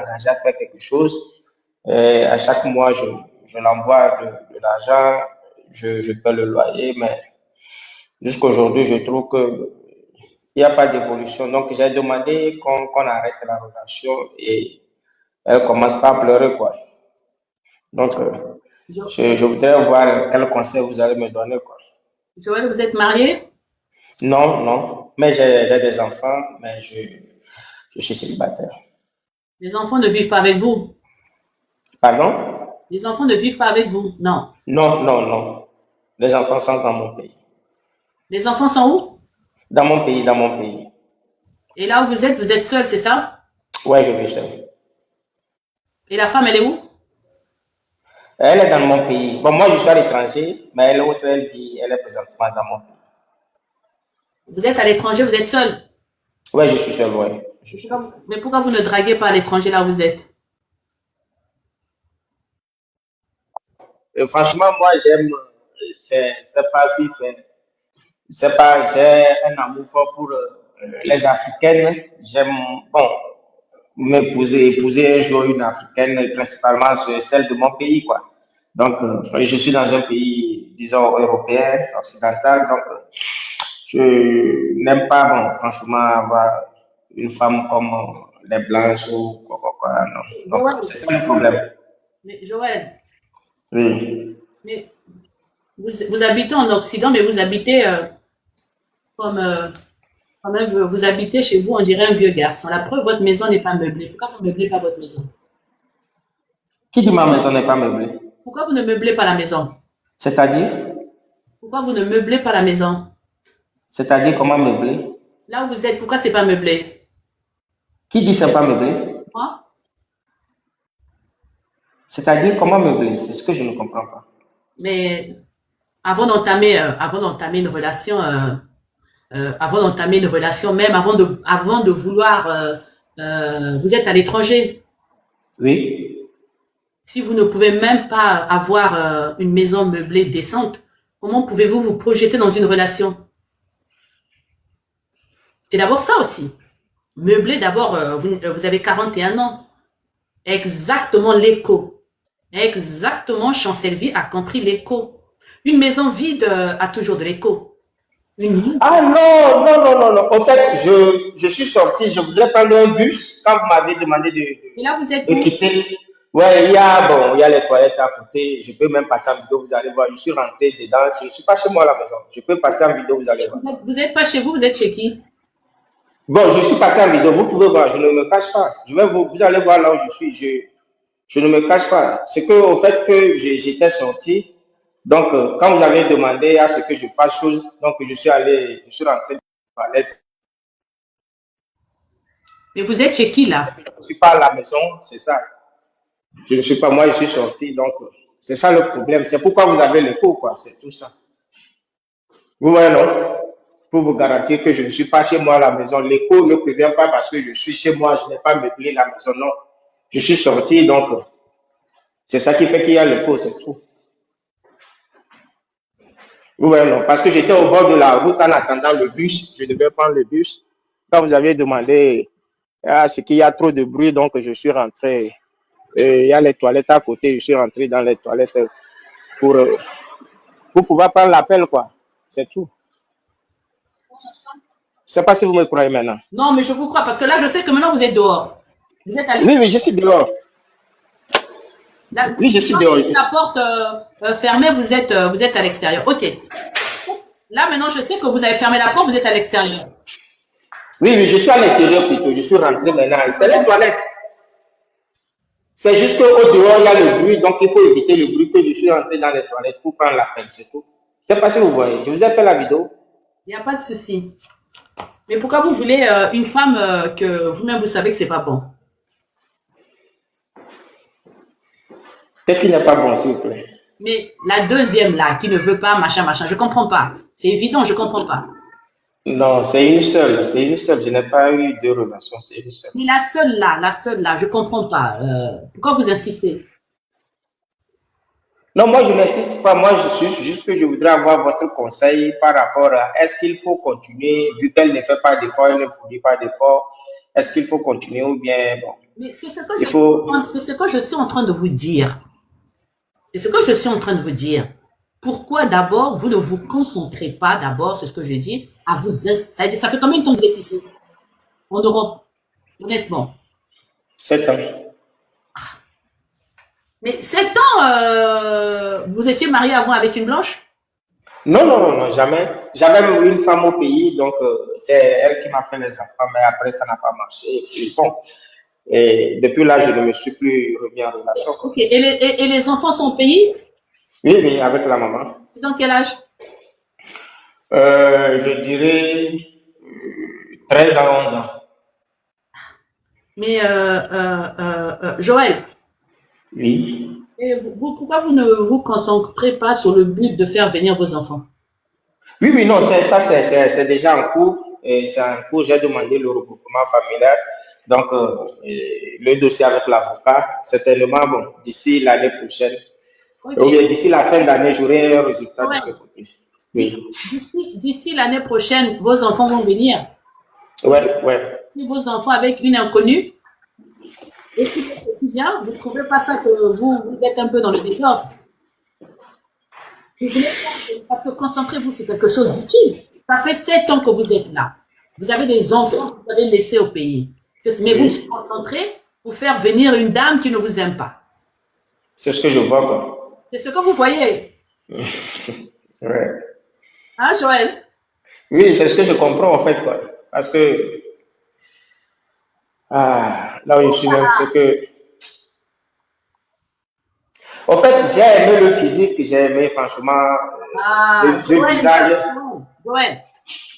s'engager à faire quelque chose. À chaque mois, je l'envoie de l'argent, je paie le loyer, mais jusqu'à aujourd'hui, je trouve que il n'y a pas d'évolution. Donc, j'ai demandé qu'on arrête la relation et elle commence pas à pleurer, quoi. Donc, Jo- je voudrais voir quel conseil vous allez me donner, quoi. Joël, vous êtes marié? Non, non, mais j'ai des enfants, mais je suis célibataire. Les enfants ne vivent pas avec vous. Pardon? Les enfants ne vivent pas avec vous. Non. Non, non, non. Les enfants sont dans mon pays. Les enfants sont où? Dans mon pays, dans mon pays. Et là où vous êtes seul, c'est ça? Ouais, je vis seul. Et la femme, elle est où? Elle est dans mon pays. Bon, moi, je suis à l'étranger, mais elle, autre, elle vit, elle est présentement dans mon pays. Vous êtes à l'étranger, vous êtes seul. Ouais, je suis seul, ouais. Je suis seul. Mais pourquoi vous ne draguez pas à l'étranger là où vous êtes? Et franchement, moi, j'aime, c'est pas si c'est pas, j'ai un amour fort pour les Africaines. J'aime, bon, épouser un jour une Africaine, principalement celle de mon pays, quoi. Donc, je suis dans un pays, disons, européen, occidental, donc je n'aime pas, bon, franchement, avoir une femme comme les blanches ou quoi, non. Donc, Joël, c'est ça le problème. mais Joël, Oui. mais vous habitez en Occident, mais vous habitez comme, quand même, vous habitez chez vous, on dirait un vieux garçon. La preuve, votre maison n'est pas meublée. Pourquoi vous ne meublez pas votre maison? Qui dit ma maison n'est pas meublée? Pourquoi vous ne meublez pas la maison? C'est-à-dire? Pourquoi vous ne meublez pas la maison? C'est-à-dire comment meubler? Là où vous êtes, pourquoi c'est pas meublé? Qui dit c'est pas meublé? Moi? C'est-à-dire comment meubler? C'est ce que je ne comprends pas. Mais avant d'entamer une relation, même avant de vouloir, vous êtes à l'étranger. Oui. Si vous ne pouvez même pas avoir une maison meublée décente, comment pouvez-vous vous projeter dans une relation? C'est d'abord ça aussi. Meubler, d'abord, vous avez 41 ans. Exactement l'écho. Exactement, Chancellerie a compris l'écho. Une maison vide a toujours de l'écho. Ah non, non, non, non, non. En fait, je suis sorti, je voudrais prendre un bus quand vous m'avez demandé Et là, vous êtes de où? quitter. Ouais, il y a les toilettes à côté. Je peux même passer en vidéo, vous allez voir. Je suis rentré dedans. Je ne suis pas chez moi à la maison. Je peux passer en vidéo, vous allez voir. Vous êtes pas chez vous, vous êtes chez qui? Bon, je suis passé en vidéo, vous pouvez voir. Je ne me cache pas. Vous allez voir là où je suis. Je ne me cache pas. C'est que, au fait que j'étais sorti. Donc, quand vous avez demandé à ce que je fasse chose, donc je suis rentré dans la toilette. Mais vous êtes chez qui là? Je ne suis pas à la maison, c'est ça. Je ne suis pas moi, je suis sorti. Donc, c'est ça le problème. C'est pourquoi vous avez le cours, quoi. C'est tout ça. Vous voyez, non? Pour vous garantir que je ne suis pas chez moi à la maison. L'écho ne prévient pas parce que je suis chez moi, je n'ai pas meublé la maison, non. Je suis sorti, donc c'est ça qui fait qu'il y a l'écho, c'est tout. Vous voyez, non? Parce que j'étais au bord de la route en attendant le bus. Je devais prendre le bus. Quand vous aviez demandé, c'est qu'il y a trop de bruit, donc je suis rentré. Il y a les toilettes à côté, je suis rentré dans les toilettes pour, euh, pour pouvoir prendre l'appel, quoi. C'est tout. Je ne sais pas si vous me croyez maintenant. Non, mais je vous crois parce que là, je sais que maintenant vous êtes dehors. Vous êtes à Oui, oui, je suis dehors. Oui, je suis dehors. la porte fermée, vous êtes à l'extérieur. Ok. Là, maintenant, je sais que vous avez fermé la porte, vous êtes à l'extérieur. Oui, oui, je suis à l'intérieur plutôt. Je suis rentré maintenant. C'est les toilettes. C'est juste qu'au dehors, il y a le bruit, donc il faut éviter le bruit que je suis rentré dans les toilettes pour prendre l'appel, c'est tout. Je ne sais pas si vous voyez. Je vous ai fait la vidéo. Il n'y a pas de souci. Mais pourquoi vous voulez une femme que vous-même vous savez que c'est pas bon? Qu'est-ce qui n'est pas bon, s'il vous plaît? Mais la deuxième là, qui ne veut pas, machin, machin, je comprends pas. C'est évident, je comprends pas. Non, c'est une seule. C'est une seule. Je n'ai pas eu de relation, c'est une seule. Mais la seule là, je comprends pas. Pourquoi vous insistez? Non, moi, je n'insiste pas. Moi, je suis juste que je voudrais avoir votre conseil par rapport à est-ce qu'il faut continuer, vu qu'elle ne fait pas d'efforts, elle ne fournit pas d'efforts. est-ce qu'il faut continuer ou bien, bon, Mais c'est ce il faut... c'est ce que je suis en train de vous dire. C'est ce que je suis en train de vous dire. Pourquoi d'abord, vous ne vous concentrez pas d'abord, c'est ce que je dis, à vous... Ça fait combien de temps que vous êtes ici, en Europe, honnêtement? 7 ans. Mais 7 ans, vous étiez marié avant avec une blanche? Non, non, non, non, jamais. J'avais une femme au pays, donc c'est elle qui m'a fait les enfants, mais après ça n'a pas marché. Et puis bon, et depuis là, je ne me suis plus remis en relation, quoi. Ok, et les enfants sont au pays? Oui, oui, avec la maman. Ils ont quel âge? Je dirais 13 à 11 ans. Mais Joël, Oui. et pourquoi vous ne vous concentrez pas sur le but de faire venir vos enfants? Oui, oui, non, c'est déjà en cours. Et c'est en cours, j'ai demandé le regroupement familial. Donc, le dossier avec l'avocat, certainement, bon, d'ici l'année prochaine, Ok, ou bien d'ici la fin d'année, j'aurai un résultat de ce Joël, côté. d'ici Oui. d'ici l'année prochaine, vos enfants vont venir. Ouais, ouais. Et vos enfants avec une inconnue. Et si c'est aussi bien, vous ne trouvez pas ça que vous êtes un peu dans le désordre? Vous voulez parce que concentrez-vous sur quelque chose d'utile. Ça fait 7 ans que vous êtes là. Vous avez des enfants que vous avez laissés au pays. Mais vous vous Oui. concentrez pour faire venir une dame qui ne vous aime pas. C'est ce que je vois, quoi. C'est ce que vous voyez. Ouais. Hein, Joël? Oui, c'est ce que je comprends, en fait, quoi. Parce que, là où je suis même, c'est que, en fait, j'ai aimé le physique, j'ai aimé, franchement, Ah, le visage. Joël,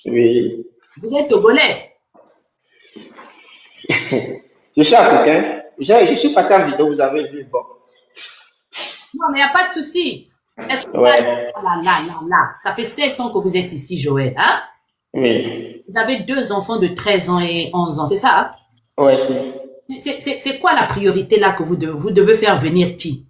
Oui. vous êtes togolais. Je suis africain. Je suis passé en vidéo, vous avez vu. Bon. Non, mais il n'y a pas de souci. Est-ce que là, Ouais. là, ça fait 7 ans que vous êtes ici, Joël, hein? Oui. Vous avez 2 enfants de 13 ans et 11 ans, c'est ça, hein? Ouais, si. C'est quoi la priorité là que vous devez faire venir qui?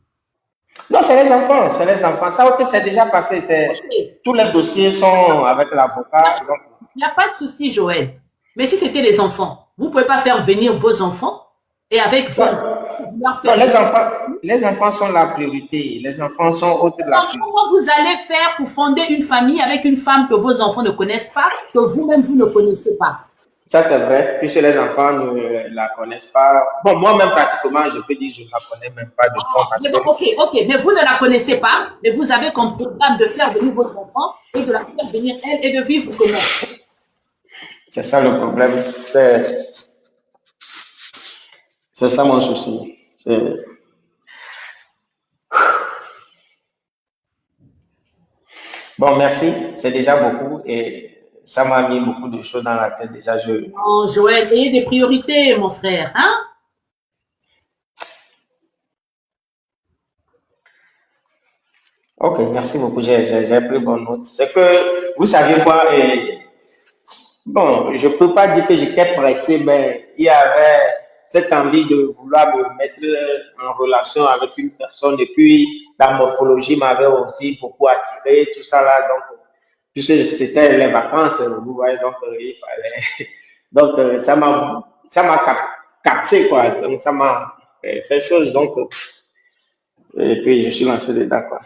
Non, c'est les enfants, c'est les enfants. Ça, ok, c'est déjà passé. Ok. Tous les dossiers sont avec l'avocat. Donc, Il n'y a pas de souci, Joël. Mais si c'était les enfants, vous ne pouvez pas faire venir vos enfants et avec non, leur non, faire. les enfants sont la priorité. Les enfants sont autres de la Donc, priorité. comment vous allez faire pour fonder une famille avec une femme que vos enfants ne connaissent pas, que vous-même vous ne connaissez pas? Ça, c'est vrai, puisque les enfants ne la connaissent pas. Bon, moi-même, pratiquement, je peux dire que je ne la connais même pas de fond parce Mais que bon, ok, mais vous ne la connaissez pas, mais vous avez comme programme de faire venir vos enfants et de la faire venir elle et de vivre comment? c'est ça le problème. C'est ça mon souci. Bon, merci, c'est déjà beaucoup et ça m'a mis beaucoup de choses dans la tête déjà. Non, Joël, ayez des priorités, mon frère, hein? Ok, merci beaucoup, j'ai pris bonne note. C'est que, vous savez quoi, bon, je peux pas dire que j'étais pressé, mais il y avait cette envie de vouloir me mettre en relation avec une personne et puis la morphologie m'avait aussi beaucoup attiré, tout ça là, donc, puisque c'était les vacances, vous voyez, donc il fallait, donc ça m'a capté quoi, donc ça m'a fait chose, donc, et puis je suis lancé dedans quoi.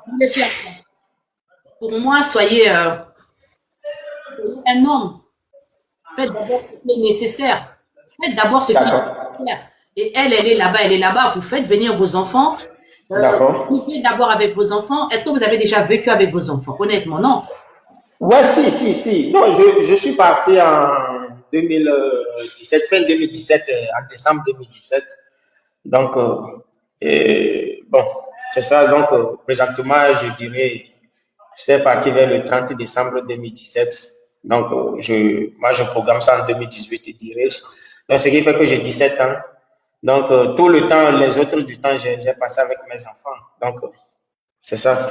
Vous voulez faire ça. Pour moi, soyez un homme. Faites d'abord ce qui est nécessaire. Faites d'abord ce qui est D'accord, nécessaire. Et elle est là-bas, elle est là-bas. Vous faites venir vos enfants. d'accord. Vivez d'abord avec vos enfants. Est-ce que vous avez déjà vécu avec vos enfants? Honnêtement, non. Ouais, si, si, si. Non, je suis parti en 2017, fin 2017, en décembre 2017. Donc, bon, c'est ça. Donc, présentement, je dirais, j'étais parti vers le 30 décembre 2017. Donc, moi, je programme ça en 2018, je dirais. Donc, ce qui fait que j'ai 17 ans. Donc, tout le temps, les autres du temps, j'ai passé avec mes enfants. Donc, c'est ça.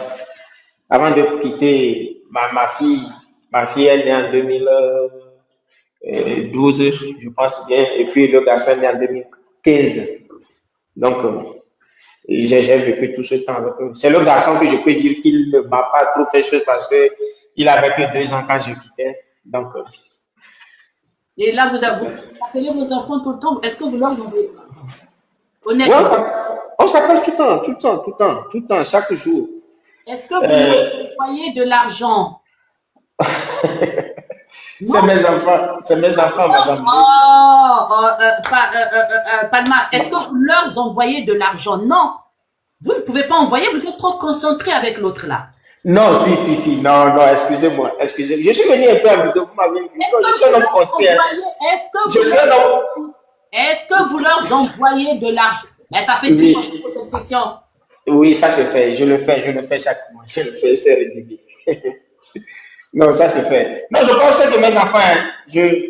Avant de quitter ma fille, elle est née en 2012, je pense bien, et puis le garçon est né en 2015. Donc, J'ai vécu tout ce temps avec eux. C'est le garçon que je peux dire qu'il ne m'a pas trop fait chose parce que il avait que 2 ans quand je quittais. Donc, Et là, vous appelez vos enfants tout le temps. Est-ce que vous leur envoyez? ouais, Honnêtement, on s'appelle tout le temps, tout le temps, tout le temps, tout le temps, chaque jour. est-ce que vous leur Euh, envoyez de l'argent? Non? c'est mes enfants, madame. Palmas, est-ce que vous leur envoyez de l'argent? Non. Vous ne pouvez pas envoyer, vous êtes trop concentré avec l'autre là. Non, si, non, non, excusez-moi, excusez-moi. Je suis venu un peu à vidéo, vous m'avez vu. Est-ce Non, je que suis un vous homme leur conscient. envoyez, Je suis un homme. est-ce que vous leur envoyez de l'argent? Ben, ça fait 10 fois que je Oui, pose cette question. oui, ça se fait. Je le fais chaque mois. Je le fais, c'est régulier. Non, ça se fait. Non, je prends soin de mes enfants, hein. Je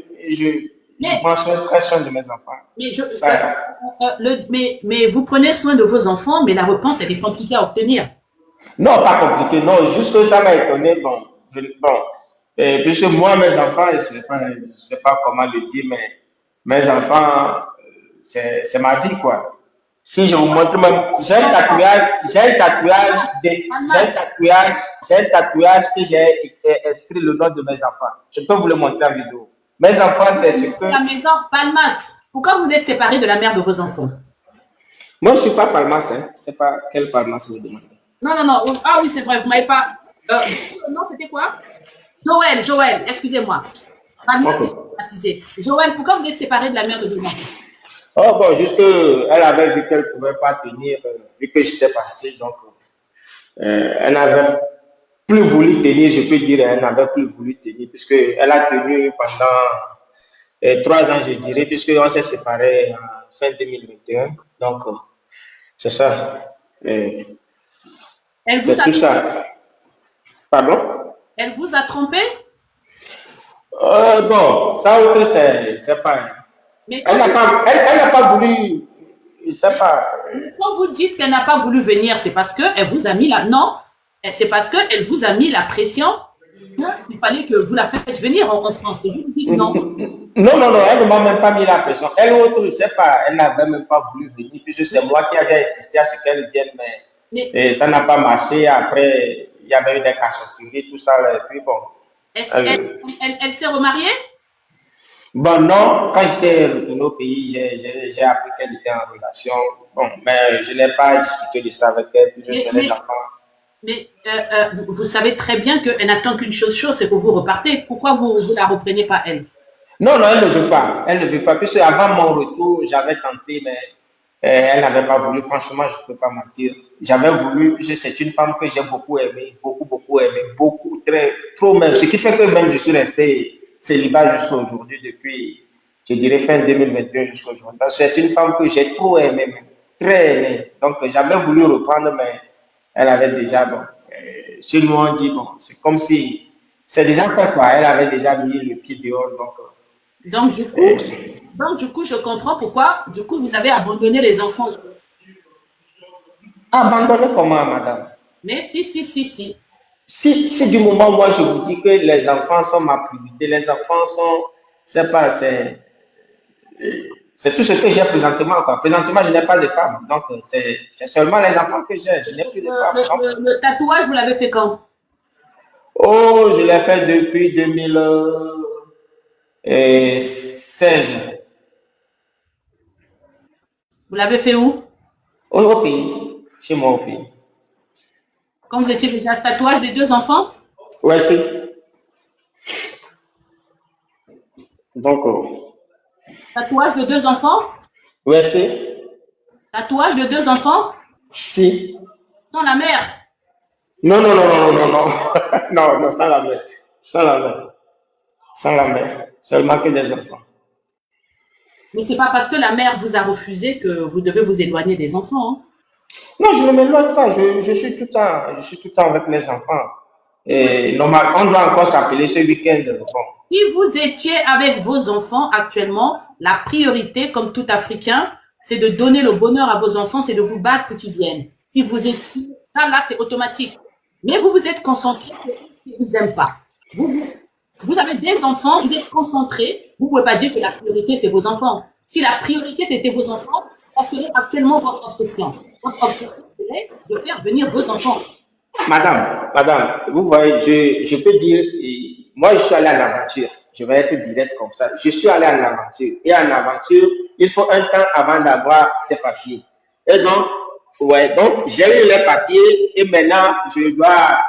Mais, prends très soin de mes enfants. mais, Ça, mais vous prenez soin de vos enfants, mais la réponse, elle est compliquée à obtenir. non, pas compliqué. Non, juste que ça m'a étonné. Bon, bon. Puisque moi, mes enfants, je sais pas comment le dire, mais mes enfants, c'est ma vie, quoi. Si je vous montre même, Palmas, j'ai un tatouage que j'ai inscrit le nom de mes enfants. Je peux vous le montrer en vidéo. Mes enfants, c'est ce que, la maison, Palmas, pourquoi vous êtes séparés de la mère de vos enfants? moi, je suis pas Palmas, hein. C'est pas quel Palmas vous demandez. Non, non, non. Ah oui, c'est vrai, vous m'avez pas. Non, c'était quoi? Joël, excusez-moi. Palmas, c'est Ok. baptisé. Joël, pourquoi vous êtes séparés de la mère de vos enfants? Oh bon, juste elle avait vu qu'elle pouvait pas tenir, vu que j'étais parti, donc elle n'avait plus voulu tenir, je peux dire, elle n'avait plus voulu tenir, puisque elle a tenu pendant 3 ans, je dirais, puisqu'on s'est séparés en fin 2021. Donc, c'est ça. Euh, Elle vous c'est a, tout ça. Pardon? elle vous a trompé? Bon, ça autre, c'est pas. Mais quand vous, Elle n'a pas voulu, je sais pas. quand vous dites qu'elle n'a pas voulu venir, c'est parce qu'elle vous a mis la, non, c'est parce qu'elle vous a mis la pression qu'il fallait que vous la faites venir en France. Et vous dites non. Non, non, non, elle ne m'a même pas mis la pression. Elle autre, je sais pas, elle n'avait même pas voulu venir, puisque c'est moi qui avais insisté à ce qu'elle vienne, mais Mais ça n'a pas marché. Après, il y avait eu des cachotteries, tout ça, là, et puis bon. Euh, elle s'est remariée? bon, non, quand j'étais retourné au pays, j'ai appris qu'elle était en relation. Bon, mais je n'ai pas discuté de ça avec elle, puisque Mais, c'est les mais, enfants. vous savez très bien qu'elle n'attend qu'une chose, c'est que vous repartez. Pourquoi vous la reprenez pas elle? Non, non, elle ne veut pas. Elle ne veut pas. Puisque avant mon retour, j'avais tenté, mais elle n'avait pas voulu. Franchement, je ne peux pas mentir. J'avais voulu, puisque c'est une femme que j'ai beaucoup aimée, beaucoup aimée, beaucoup, très, trop même. Ce qui fait que même je suis resté célibat jusqu'à aujourd'hui, depuis, je dirais, fin 2021 jusqu'à aujourd'hui. Parce que c'est une femme que j'ai trop aimée, même, très aimée. Donc, j'avais voulu reprendre, mais elle avait déjà, bon, chez nous, on dit, bon, c'est comme si, c'est déjà fait, quoi. Elle avait déjà mis le pied dehors, donc, Donc du coup, je comprends pourquoi, du coup, vous avez abandonné les enfants. abandonner comment, madame? Mais si. Si du moment, moi, je vous dis que les enfants sont ma priorité, les enfants sont, c'est pas, c'est tout ce que j'ai présentement, quoi. Présentement, je n'ai pas de femme. Donc, c'est seulement les enfants que j'ai. Je n'ai plus de femme. Donc, Le tatouage, vous l'avez fait quand? oh, je l'ai fait depuis 2016 Vous l'avez fait où? au pays, chez moi au pays. Quand vous étiez déjà tatouage des deux enfants? Ouais, si. Donc, Tatouage de deux enfants? ouais, si. Tatouage de deux enfants? Si. Sans la mère. Non, non, non, non, non, non. Non, non, sans la mère. Sans la mère. Sans la mère. Seulement que des enfants. Mais c'est pas parce que la mère vous a refusé que vous devez vous éloigner des enfants, hein. Non, je ne m'éloigne pas. Je suis tout le temps, je suis tout le temps avec les enfants. Si vous, Et normal, on doit encore s'appeler ce week-end. Bon. si vous étiez avec vos enfants actuellement, la priorité, comme tout Africain, c'est de donner le bonheur à vos enfants, c'est de vous battre pour qu'ils viennent. Si vous étiez, ça là, c'est automatique. Mais vous vous êtes concentré sur ceux qui vous aiment pas. Vous, vous, vous avez des enfants, vous êtes concentré. Vous pouvez pas dire que la priorité, c'est vos enfants. Si la priorité, c'était vos enfants, serait actuellement votre obsession. Votre obsession serait de faire venir vos enfants. Madame, vous voyez, je peux dire, moi je suis allé en aventure. Je vais être direct comme ça. Je suis allé en aventure. Et en aventure, il faut un temps avant d'avoir ces papiers. Et donc, ouais, donc j'ai eu les papiers et maintenant je dois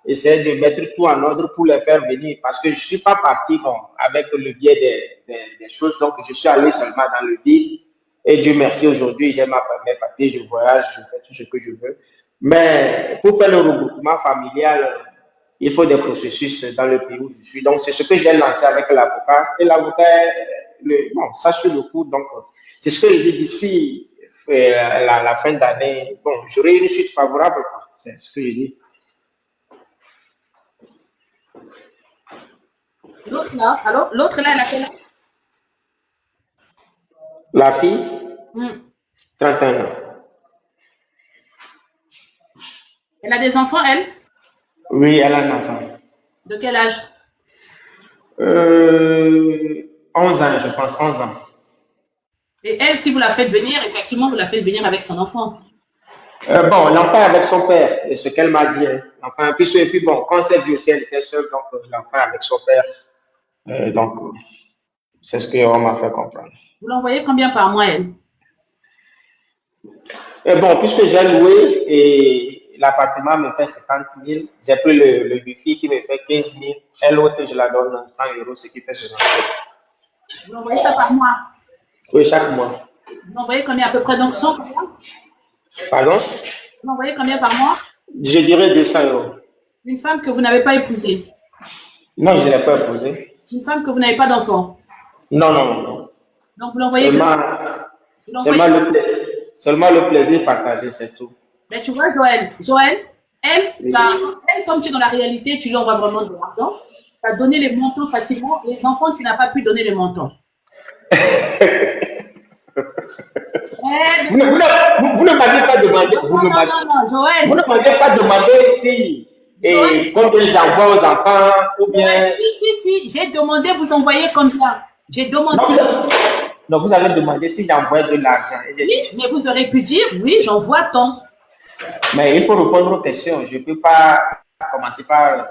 essayer de mettre tout en ordre pour les faire venir parce que je ne suis pas parti bon, avec le biais des choses. Donc, je suis allé seulement dans le vide. Et Dieu merci, aujourd'hui, j'ai mes papiers, je voyage, je fais tout ce que je veux. Mais pour faire le regroupement familial, il faut des processus dans le pays où je suis. Donc, c'est ce que j'ai lancé avec l'avocat. Et l'avocat, bon, ça sur le coup. Donc, c'est ce que je dis d'ici la fin d'année. Bon, j'aurai une suite favorable. C'est ce que je dis. L'autre là, alors, l'autre là, elle a quel âge? La fille, Hmm. 31 ans. Elle a des enfants, elle? Oui, elle a un enfant. De quel âge? 11 ans, je pense, 11 ans. Et elle, si vous la faites venir, effectivement, vous la faites venir avec son enfant. Bon, l'enfant est avec son père, et ce qu'elle m'a dit. Hein. Enfin, et puis bon, quand c'est vu aussi, elle était seule, donc l'enfant est avec son père. Donc, c'est ce qu'on m'a fait comprendre. Vous l'envoyez combien par mois, elle? Et bon, puisque j'ai loué et l'appartement me fait 50 000, j'ai pris le wifi qui me fait 15 000. Et l'autre, je la donne 100 euros, ce qui fait 60 000. Vous l'envoyez ça par mois? Oui, chaque mois. Vous l'envoyez combien à peu près? Donc 100 Pardon? Vous l'envoyez combien par mois? Je dirais 200 euros. Une femme que vous n'avez pas épousée. Non, je ne l'ai pas posé. Une femme que vous n'avez pas d'enfant. Non, non, non, non. Donc vous l'envoyez Seulement, vous l'envoyez. seulement le plaisir partagé, c'est tout. Mais tu vois, Joël, elle, Oui. elle, comme tu es dans la réalité, tu lui envoies vraiment de l'argent. Tu as donné les montants facilement. Les enfants, tu n'as pas pu donner les montants. Vous ne m'avez pas demandé, Non, Joël. vous ne m'avez pas demandé si et combien j'envoie aux enfants ou bien. Si, j'ai demandé, vous envoyez combien? J'ai demandé. Non, vous avez demandé si j'envoie de l'argent. Oui, mais vous aurez pu dire, oui, j'envoie tant. Mais il faut répondre aux questions. Je ne peux pas commencer par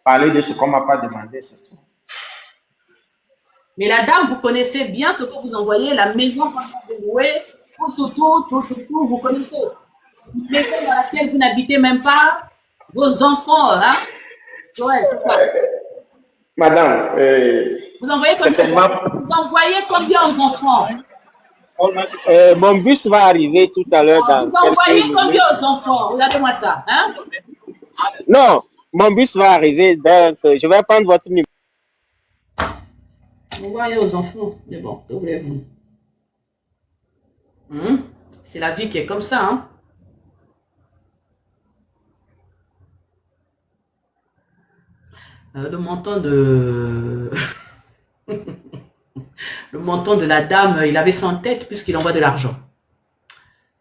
parler de ce qu'on ne m'a pas demandé, c'est tout. Mais la dame, vous connaissez bien ce que vous envoyez, la maison qu'on vous louez, tout, vous connaissez. Une maison dans laquelle vous n'habitez même pas, vos enfants, hein? Joël, c'est quoi? Madame, Vous envoyez combien aux enfants? Mon bus va arriver tout à l'heure dans Vous envoyez quelques combien minutes. aux enfants? Regardez-moi ça, hein? Non, mon bus va arriver, donc je vais prendre votre numéro. Vous envoyez aux enfants, mais bon, que voulez-vous? C'est la vie qui est comme ça, hein? Le montant de... le montant de la dame, il avait ça en tête puisqu'il envoie de l'argent.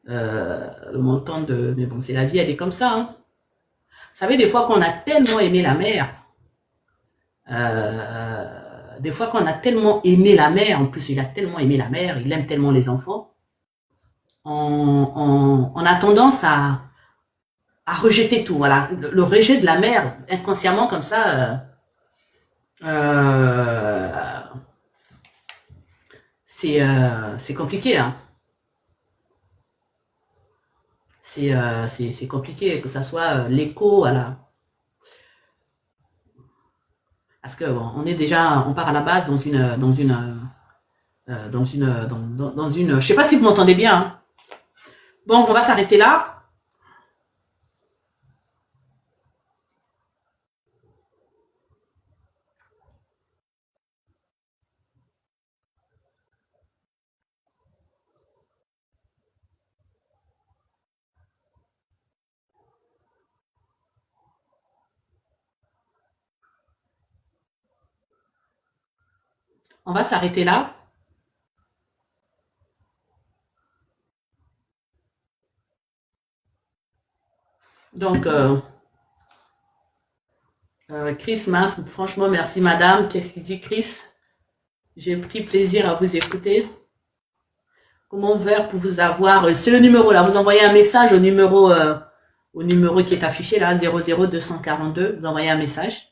Le montant de... Mais bon, c'est la vie, elle est comme ça, hein? Vous savez, des fois qu'on a tellement aimé la mère, des fois qu'on a tellement aimé la mère, en plus il a tellement aimé la mère, il aime tellement les enfants, on a tendance à rejeter tout. Voilà, le rejet de la mère, inconsciemment comme ça, c'est compliqué, hein. C'est compliqué, que ça soit l'écho à la... Parce que bon, on est déjà, on part à la base dans une, je sais pas si vous m'entendez bien, hein. Bon, on va s'arrêter là. On va s'arrêter là. Donc, Chris Mas, franchement, merci madame. Qu'est-ce qu'il dit Chris? J'ai pris plaisir à vous écouter. Comment faire pour vous avoir? C'est le numéro là. Vous envoyez un message au numéro qui est affiché là, 00242. Vous envoyez un message.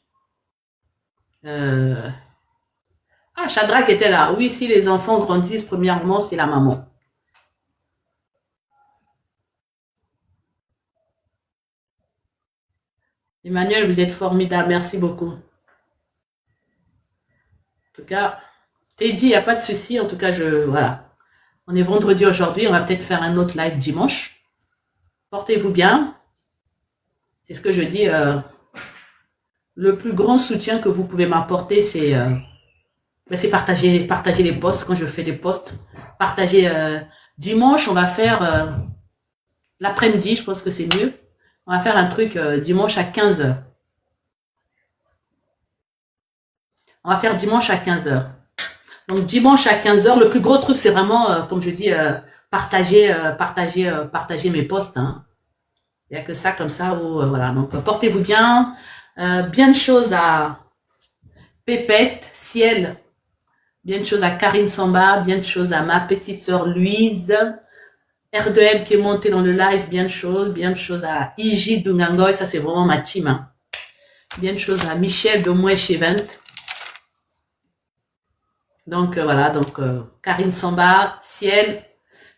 Ah, Shadrach était là. Oui, si les enfants grandissent, premièrement, c'est la maman. Emmanuel, vous êtes formidable. Merci beaucoup. En tout cas, Teddy, il n'y a pas de souci. En tout cas, voilà. On est vendredi aujourd'hui. On va peut-être faire un autre live dimanche. Portez-vous bien. C'est ce que je dis. Le plus grand soutien que vous pouvez m'apporter, c'est partager les posts. Quand je fais des posts, partager. Dimanche, on va faire l'après-midi. Je pense que c'est mieux. On va faire un truc dimanche à 15h. On va faire dimanche à 15h. Donc, dimanche à 15h, le plus gros truc, c'est vraiment, comme je dis, partager mes posts. Hein. Il n'y a que ça comme ça. Voilà. Donc, portez-vous bien. Bien de choses à Pépette, Ciel. Bien de choses à Karine Samba. Bien de choses à ma petite sœur Louise. R2L qui est montée dans le live. Bien de choses à Iji Dungangoy. Ça, c'est vraiment ma team. Hein. Bien de choses à Michel de Moueche Event. Donc, voilà. Donc, Karine Samba, Ciel,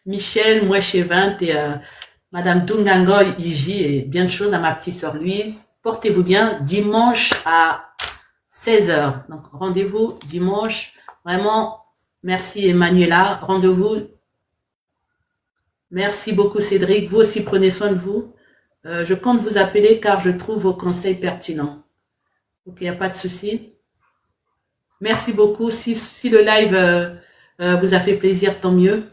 Michel, Moueche Event et Madame Dungangoy, Iji. Et bien de choses à ma petite sœur Louise. Portez-vous bien. Dimanche à 16h. Donc, rendez-vous dimanche. Vraiment, merci Emmanuela. Rendez-vous. Merci beaucoup Cédric. Vous aussi, prenez soin de vous. Je compte vous appeler car je trouve vos conseils pertinents. Ok, il n'y a pas de souci. Merci beaucoup. Si le live vous a fait plaisir, tant mieux.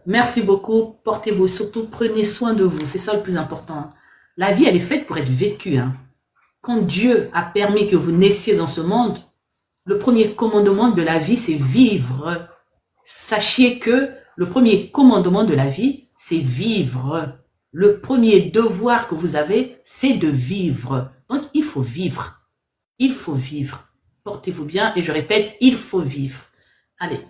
Merci beaucoup. Portez-vous. Surtout, prenez soin de vous. C'est ça le plus important. La vie, elle est faite pour être vécue. Hein. Quand Dieu a permis que vous naissiez dans ce monde, le premier commandement de la vie, c'est vivre. Sachez que le premier commandement de la vie, c'est vivre. Le premier devoir que vous avez, c'est de vivre. Donc, il faut vivre. Il faut vivre. Portez-vous bien et je répète, il faut vivre. Allez.